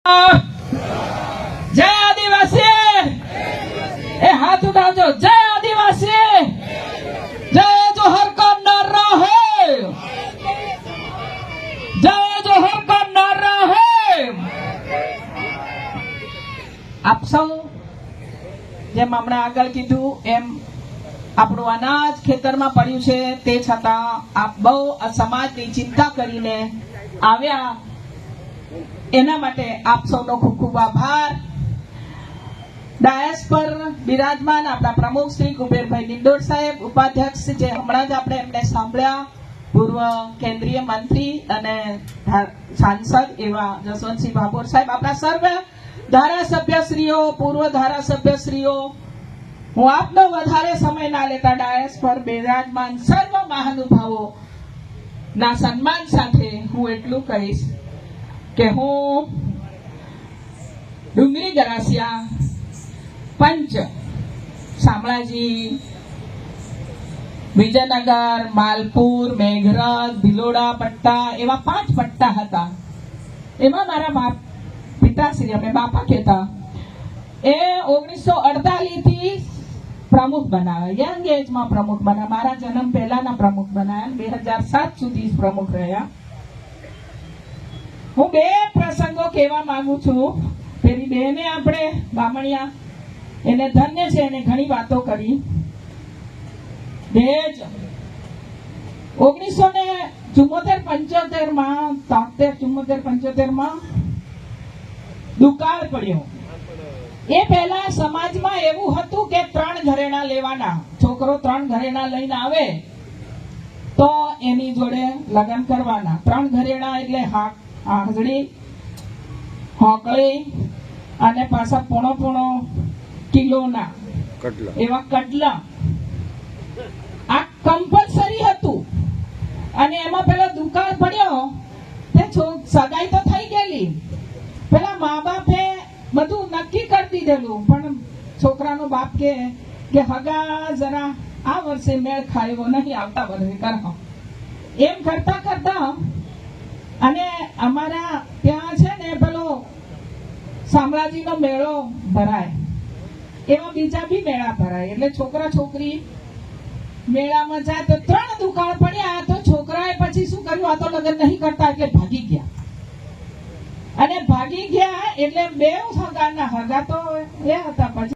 જય આદિવાસી એ હાથ ઉઠાવજો જય આદિવાસી જય જોહર કા નારા હે જય જોહર કા નારા હે આપ સૌ જેમ હમણાં આગળ કીધું એમ આપણું અનાજ ખેતરમાં પડ્યું છે તે છતાં આપ બહુ સમાજની ચિંતા કરીને આવ્યા એના માટે આપ સૌનો ખૂબ ખૂબ આભાર। ડાયસ પર બિરાજમાન આપણા પ્રમુખ શ્રી કુબેરભાઈ ડિંડોર સાહેબ, ઉપાધ્યક્ષ જે હમણાં જ આપણે એમને સાંભળ્યા, પૂર્વ કેન્દ્રીય મંત્રી અને સાંસદ એવા જસવંતસિંહ ભાભોર સાહેબ, આપણા સર્વ ધારાસભ્યશ્રીઓ, પૂર્વ ધારાસભ્યશ્રીઓ, હું આપનો વધારે સમય ના લેતા ડાયસ પર બિરાજમાન સર્વ મહાનુભાવો ના સન્માન સાથે હું એટલું કહીશ કે હું ડુંગરી ગરાસિયા, પંચ, શામળાજી, વિજયનગર, માલપુર, મેઘરજ, ભિલોડા પટ્ટા એવા 5 પટ્ટા હતા। એમાં મારા પિતાશ્રી, અમે બાપા કહેતા, એ 1948 થી પ્રમુખ બનાવ્યા, યંગ એજમાં પ્રમુખ બનાવ્યા, મારા જન્મ પહેલાના પ્રમુખ બનાવ્યા, 2007 સુધી પ્રમુખ રહ્યા। હું 2 પ્રસંગો કહેવા માંગુ છું। પેલી બેને આપણે બામણિયા, એને ધન્ય છે, એને ઘણી વાતો કરી। 1974-75 માં 73-74-75 માં દુકાળ પડ્યો। એ પહેલા સમાજમાં એવું હતું કે 3 ઘરેણા લેવાના, છોકરો 3 ઘરેણા લઈને આવે તો એની જોડે લગ્ન કરવાના। 3 ઘરેણા એટલે આંગળી, હોકળી અને પાછા પોણો કિલોના એવા કડલા, આ કમ્પલસરી હતું। અને એમાં પેલો દુકાળ પડ્યો તે સગાઈ તો થઈ ગયેલી, પેલા મા બાપે બધું નક્કી કરી દીધેલું, પણ છોકરાનો બાપ કે હગા જરા આ વર્ષે મેળ ખાયો નહીં, આવતા વર્ષે કરો। એમ કરતા કરતા અને અમારા ત્યાં છે ને પેલો શામળાજીનો મેળો ભરાય, એવા બીજા બી મેળા ભરાય, એટલે છોકરા છોકરી મેળામાં જાય તો 3 દુકાળ પડ્યા તો છોકરાએ પછી શું કર્યું, આ તો લગ્ન નહીં કરતા એટલે ભાગી ગયા। અને ભાગી ગયા એટલે 2 હગાના હગા તો એ હતા, પછી